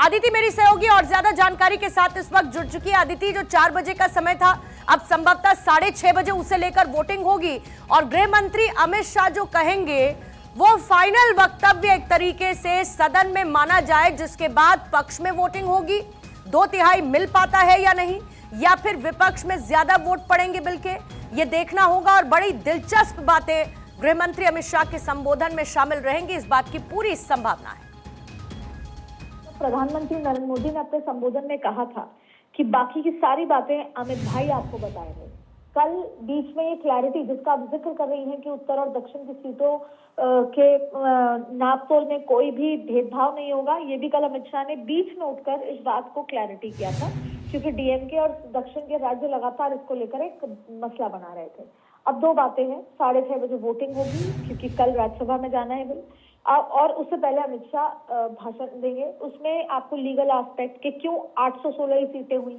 अदिति मेरी सहयोगी और ज्यादा जानकारी के साथ इस वक्त जुड़ चुकी है। अदिति, जो 4 बजे का समय था, अब संभवतः 6:30 बजे उसे लेकर वोटिंग होगी और गृह मंत्री अमित शाह जो कहेंगे वो फाइनल वक्तव्य एक तरीके से सदन में माना जाए, जिसके बाद पक्ष में वोटिंग होगी। 2/3 मिल पाता है या नहीं, या फिर विपक्ष में ज्यादा वोट पड़ेंगे बिल के, ये देखना होगा। और बड़ी दिलचस्प बातें गृह मंत्री अमित शाह के संबोधन में शामिल रहेंगी, इस बात की पूरी संभावना है। प्रधानमंत्री नरेंद्र मोदी ने अपने संबोधन में कहा था कि बाकी की सारी बातें अमित भाई आपको बताएंगे। कल बीच में ये क्लैरिटी जिसका आप जिक्र कर रही हैं कि उत्तर और दक्षिण की सीटों के नापतोल में कोई भी भेदभाव नहीं होगा, ये भी कल अमित शाह ने बीच में उठकर इस बात को क्लैरिटी किया था, क्योंकि डीएमके और दक्षिण के राज्य लगातार इसको लेकर एक मसला बना रहे थे। अब 2 बातें हैं, 6:30 बजे वोटिंग होगी क्योंकि कल राज्यसभा में जाना है बिल, और उससे पहले अमित शाह भाषण देंगे। उसमें आपको लीगल एस्पेक्ट के क्यों 816 ही सीटें हुई,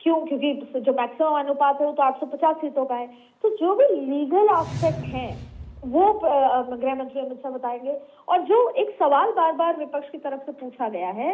क्यों, क्योंकि जो मैक्सिमम अनुपात है वो तो 850 सीटों का है। तो जो भी लीगल एस्पेक्ट हैं वो गृह मंत्री अमित शाह बताएंगे। और जो एक सवाल बार बार विपक्ष की तरफ से पूछा गया है,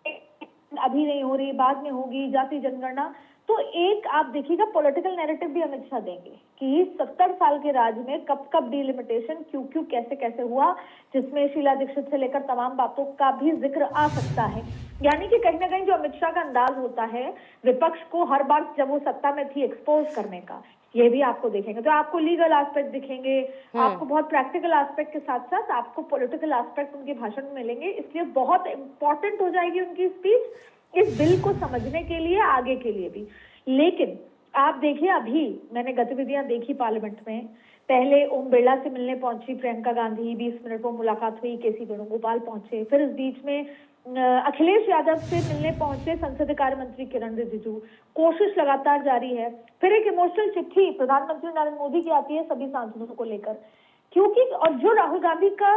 अभी नहीं हो रही, बाद में होगी, जाति जनगणना, तो एक आप देखिएगा पॉलिटिकल नैरेटिव भी अमित शाह देंगे कि 70 साल के राज में कब कब डिलिमिटेशन क्यों कैसे कैसे हुआ, जिसमें शीला दीक्षित से लेकर तमाम बातों का भी जिक्र आ सकता है। यानी कि कहीं ना कहीं जो अमित शाह का अंदाज होता है विपक्ष को हर बार जब वो सत्ता में थी एक्सपोज करने का, ये भी आपको देखेंगे। तो आपको लीगल एस्पेक्ट दिखेंगे, आपको बहुत प्रैक्टिकल एस्पेक्ट के साथ साथ आपको पॉलिटिकल एस्पेक्ट उनके भाषण में मिलेंगे। इसलिए बहुत इंपॉर्टेंट हो जाएगी उनकी स्पीच इस बिल को समझने के लिए, आगे के लिए भी। लेकिन आप देखिए, अभी मैंने गतिविधियां देखी पार्लियामेंट में, पहले ओम बिरला से मिलने पहुंची प्रियंका गांधी, 20 मिनट वो मुलाकात हुई, केसी वेणुगोपाल पहुंचे, फिर इस बीच में अखिलेश यादव से मिलने पहुंचे संसदीय कार्य मंत्री किरण रिजिजू। कोशिश लगातार जारी है। फिर एक इमोशनल चिट्ठी प्रधानमंत्री नरेंद्र मोदी की आती है सभी सांसदों को लेकर, क्योंकि और जो राहुल गांधी का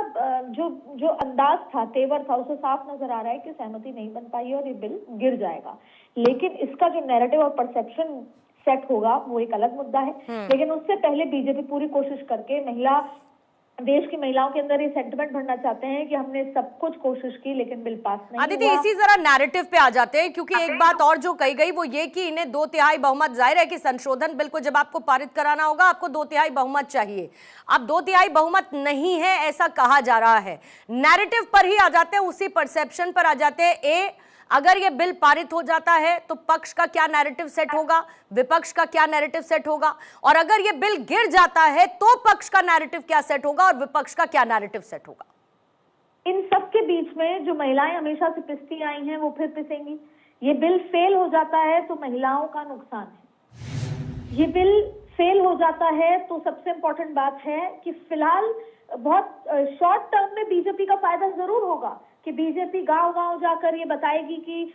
जो अंदाज था, तेवर था, उसे साफ नजर आ रहा है कि सहमति नहीं बन पाई और ये बिल गिर जाएगा। लेकिन इसका जो नैरेटिव और परसेप्शन सेट होगा वो एक अलग मुद्दा है। लेकिन उससे पहले बीजेपी पूरी कोशिश करके देश की महिलाओं के अंदर ये सेंटिमेंट भरना चाहते हैं कि हमने सब कुछ कोशिश की लेकिन बिल पास नहीं हुआ। अदिति, इसी जरा नैरेटिव पे आ जाते हैं, क्योंकि एक बात और जो कही गई वो ये कि इन्हें 2/3 बहुमत, जाहिर है कि संशोधन बिल को जब आपको पारित कराना होगा आपको 2/3 बहुमत चाहिए। अब 2/3 बहुमत नहीं है ऐसा कहा जा रहा है। नैरेटिव पर ही आ जाते हैं, उसी परसेप्शन पर आ जाते हैं। अगर ये बिल पारित हो जाता है तो पक्ष का क्या नैरेटिव सेट होगा, विपक्ष का क्या नैरेटिव सेट होगा, और अगर ये बिल गिर जाता है तो पक्ष का नैरेटिव क्या सेट होगा और विपक्ष का क्या नैरेटिव सेट होगा। इन सब के बीच में जो महिलाएं हमेशा से पिसती आई हैं वो फिर पिसेंगी। ये बिल फेल हो जाता है तो महिलाओं का नुकसान है। ये बिल फेल हो जाता है तो सबसे इंपॉर्टेंट बात है कि फिलहाल बहुत शॉर्ट टर्म में बीजेपी का फायदा जरूर होगा कि बीजेपी गांव-गांव जाकर ये बताएगी कि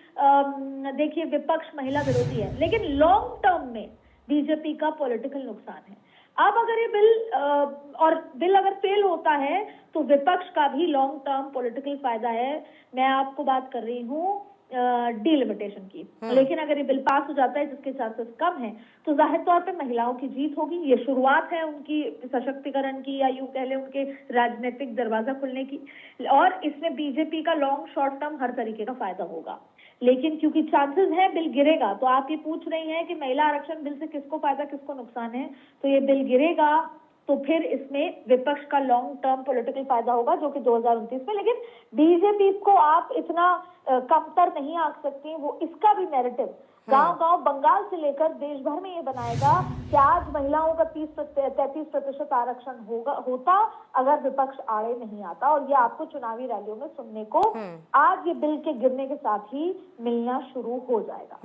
देखिए विपक्ष महिला विरोधी है, लेकिन लॉन्ग टर्म में बीजेपी का पॉलिटिकल नुकसान है। अब अगर ये बिल अगर फेल होता है तो विपक्ष का भी लॉन्ग टर्म पॉलिटिकल फायदा है। मैं आपको बात कर रही हूँ डिलिमिटेशन की। लेकिन अगर ये बिल पास हो जाता है, जिसके चांसेस कम हैं, तो जाहिर तौर पे महिलाओं की जीत होगी। ये शुरुआत है उनकी सशक्तिकरण की, या यूं कह ले उनके राजनीतिक दरवाजा खुलने की, और इसमें बीजेपी का लॉन्ग शॉर्ट टर्म हर तरीके का फायदा होगा। लेकिन क्योंकि चांसेस है बिल गिरेगा, तो आप ये पूछ रही हैं कि महिला आरक्षण बिल से किसको फायदा किसको नुकसान है, तो ये बिल गिरेगा तो फिर इसमें विपक्ष का लॉन्ग टर्म पॉलिटिकल फायदा होगा, जो कि 2029 में। लेकिन बीजेपी को आप इतना कमतर नहीं आंक सकती। वो इसका भी नैरेटिव गांव-गांव, बंगाल से लेकर देश भर में ये बनाएगा कि आज महिलाओं का 33% आरक्षण होता अगर विपक्ष आड़े नहीं आता। और ये आपको चुनावी रैलियों में सुनने को आज ये बिल के गिरने के साथ ही मिलना शुरू हो जाएगा।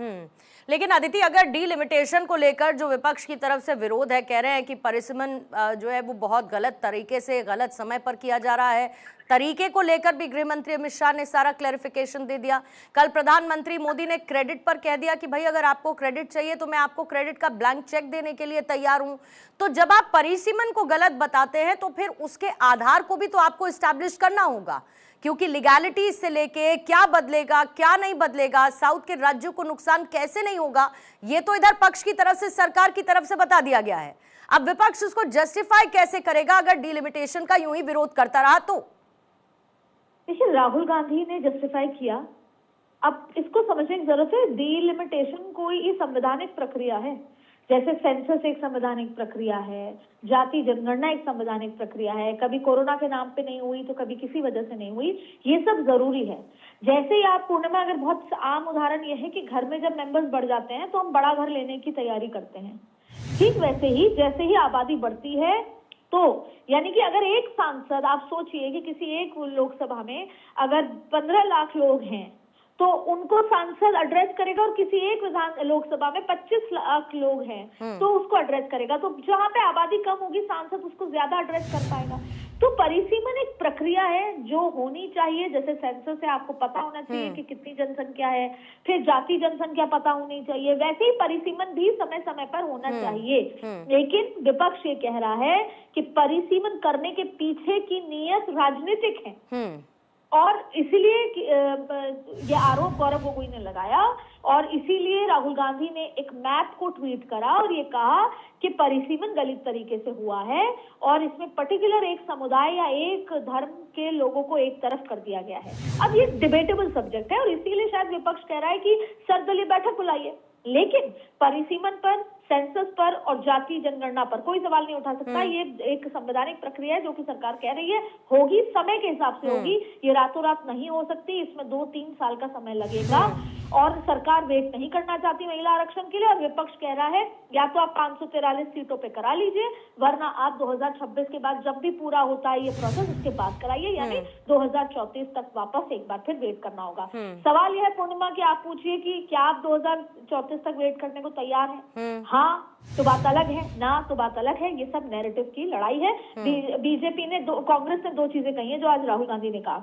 लेकिन अदिति, अगर डीलिमिटेशन को लेकर जो विपक्ष की तरफ से विरोध है, कह रहे हैं कि परिसीमन जो है वो बहुत गलत तरीके से, गलत समय पर किया जा रहा है, तरीके को लेकर भी गृह मंत्री अमित शाह ने सारा क्लैरिफिकेशन दे दिया। कल प्रधानमंत्री मोदी ने क्रेडिट पर कह दिया कि भाई अगर आपको क्रेडिट चाहिए तो मैं आपको क्रेडिट का ब्लैंक चेक देने के लिए तैयार हूं। तो जब आप परिसीमन को गलत बताते हैं तो फिर उसके आधार को भी तो आपको इस्टेब्लिश करना होगा, क्योंकि लीगैलिटी से लेके क्या बदलेगा क्या नहीं बदलेगा, साउथ के राज्यों को नुकसान कैसे नहीं होगा, ये तो इधर पक्ष की तरफ से, सरकार की तरफ से बता दिया गया है। अब विपक्ष उसको जस्टिफाई कैसे करेगा अगर डिलिमिटेशन का यूं ही विरोध करता रहा तो? देखिए, राहुल गांधी ने जस्टिफाई किया अब इसको समझने की जरूरत है। डिलिमिटेशन कोई संवैधानिक प्रक्रिया है, जैसे सेंसस एक संवैधानिक प्रक्रिया है, जाति जनगणना एक संवैधानिक प्रक्रिया है, कभी कोरोना के नाम पे नहीं हुई तो कभी किसी वजह से नहीं हुई, ये सब जरूरी है। जैसे ही आप पूर्णिमा, अगर बहुत आम उदाहरण ये है कि घर में जब मेंबर्स बढ़ जाते हैं तो हम बड़ा घर लेने की तैयारी करते हैं, ठीक वैसे ही जैसे ही आबादी बढ़ती है तो यानी कि अगर एक सांसद, आप सोचिए कि किसी एक लोकसभा में अगर 15 लाख लोग हैं तो उनको सांसद एड्रेस करेगा, और किसी एक विधान लोकसभा में 25 लाख लोग हैं तो उसको एड्रेस करेगा। तो जहां पे आबादी कम होगी सांसद उसको ज्यादा एड्रेस कर पाएगा। तो परिसीमन एक प्रक्रिया है जो होनी चाहिए। जैसे सेंसस से आपको पता होना चाहिए कि कितनी जनसंख्या है, फिर जाति जनसंख्या पता होनी चाहिए, वैसे ही परिसीमन भी समय समय पर होना चाहिए। लेकिन विपक्ष ये कह रहा है कि परिसीमन करने के पीछे की नीयत राजनीतिक है, और इसीलिए ये आरोप गौरव गोगोई ने लगाया, और इसीलिए राहुल गांधी ने एक मैप को ट्वीट करा और ये कहा कि परिसीमन गलत तरीके से हुआ है, और इसमें पर्टिकुलर एक समुदाय या एक धर्म के लोगों को एक तरफ कर दिया गया है। अब ये डिबेटेबल सब्जेक्ट है, और इसीलिए शायद विपक्ष कह रहा है कि सर्वदलीय बैठक बुलाइए, लेकिन परिसीमन पर, सेंसस पर और जाति जनगणना पर कोई सवाल नहीं उठा सकता। ये एक संवैधानिक प्रक्रिया है जो कि सरकार कह रही है होगी, समय के हिसाब से होगी, ये रातों रात नहीं हो सकती, इसमें 2-3 साल का समय लगेगा, और सरकार वेट नहीं करना चाहती महिला आरक्षण के लिए। और विपक्ष कह रहा है या तो आप 543 सीटों पे करा लीजिए, वरना आप 2026 के बाद जब भी पूरा होता है ये प्रोसेस उसके बाद कराइए, यानी 2034 तक वापस एक बार फिर वेट करना होगा। सवाल यह है पूर्णिमा कि आप पूछिए कि क्या आप 2034 तक वेट करने को तैयार हैं? हाँ तो बात अलग है, ना तो बात अलग है। ये सब नैरेटिव की लड़ाई है। बीजेपी ने कांग्रेस ने 2 चीजें कही हैं जो आज राहुल गांधी ने कहा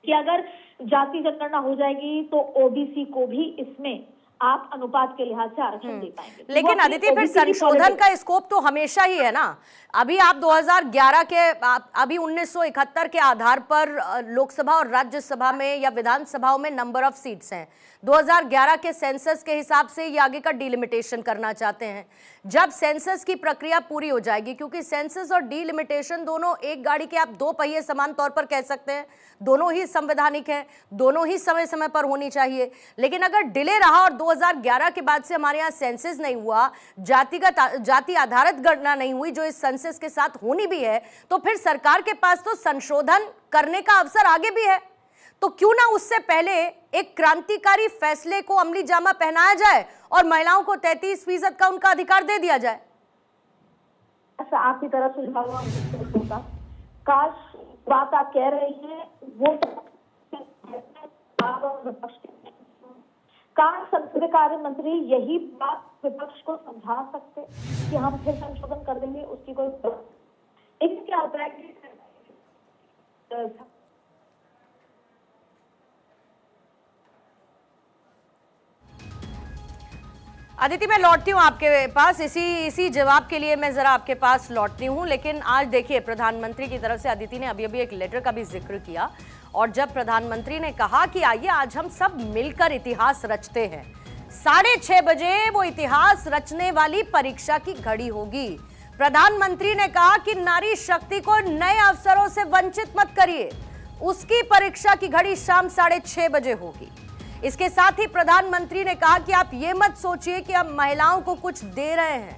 कि अगर जाति जनगणना हो जाएगी तो ओबीसी को भी इसमें आप अनुपात के लिहाज से आरक्षण दे पाएंगे। लेकिन अदिति, फिर संशोधन का स्कोप तो हमेशा ही है ना। अभी आप 2011 के, अभी 1971 के आधार पर लोकसभा और राज्यसभा में या विधानसभाओं में नंबर ऑफ सीट्स हैं। 2011 के सेंसस के हिसाब से ये आगे का डिलिमिटेशन करना चाहते हैं। जब सेंसस की प्रक्रिया पूरी हो जाएगी, क्योंकि सेंसस और डिलिमिटेशन दोनों एक गाड़ी के आप 2 पहिए समान तौर पर कह सकते हैं, दोनों ही संवैधानिक हैं, दोनों ही समय समय पर होनी चाहिए। लेकिन अगर डिले रहा और 2011 के बाद से हमारे यहाँ सेंसस नहीं हुआ, जाति आधारित गणना नहीं हुई जो इस सेंसस के साथ होनी भी है, तो फिर सरकार के पास तो संशोधन करने का अवसर आगे भी है। तो क्यों ना उससे पहले एक क्रांतिकारी फैसले को अमली जामा पहनाया जाए और महिलाओं को 33% का उनका अधिकार दे दिया जाए। अच्छा, आपकी तरफ सुझाव होगा, काश बात आप कह रहे हैं वो काश संसदीय कार्य मंत्री यही बात विपक्ष को समझा सकते कि हम फिर संशोधन कर देंगे, उसकी कोई एक क्या होता है कि अदिति, मैं लौटती हूँ आपके पास, इसी जवाब के लिए मैं जरा आपके पास लौटती हूँ। लेकिन आज देखिए, प्रधानमंत्री की तरफ से अदिति ने अभी एक लेटर का भी जिक्र किया, और जब प्रधानमंत्री ने कहा कि आइए आज हम सब मिलकर इतिहास रचते हैं, 6:30 बजे वो इतिहास रचने वाली परीक्षा की घड़ी होगी। प्रधानमंत्री ने कहा कि नारी शक्ति को नए अवसरों से वंचित मत करिए, उसकी परीक्षा की घड़ी शाम 6:30 बजे होगी। इसके साथ ही प्रधानमंत्री ने कहा कि आप ये मत सोचिए कि अब महिलाओं को कुछ दे रहे हैं,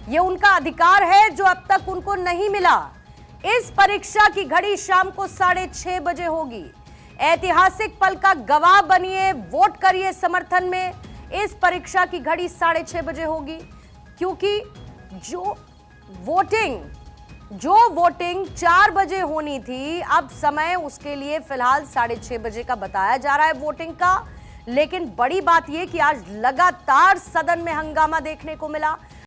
ये उनका अधिकार है जो अब तक उनको नहीं मिला। इस परीक्षा की घड़ी शाम को 6:30 बजे होगी। ऐतिहासिक पल का गवाह बनिए, वोट करिए समर्थन में। इस परीक्षा की घड़ी 6:30 बजे होगी, क्योंकि जो वोटिंग 4 बजे होनी थी, अब समय उसके लिए फिलहाल 6:30 बजे का बताया जा रहा है वोटिंग का। लेकिन बड़ी बात यह कि आज लगातार सदन में हंगामा देखने को मिला।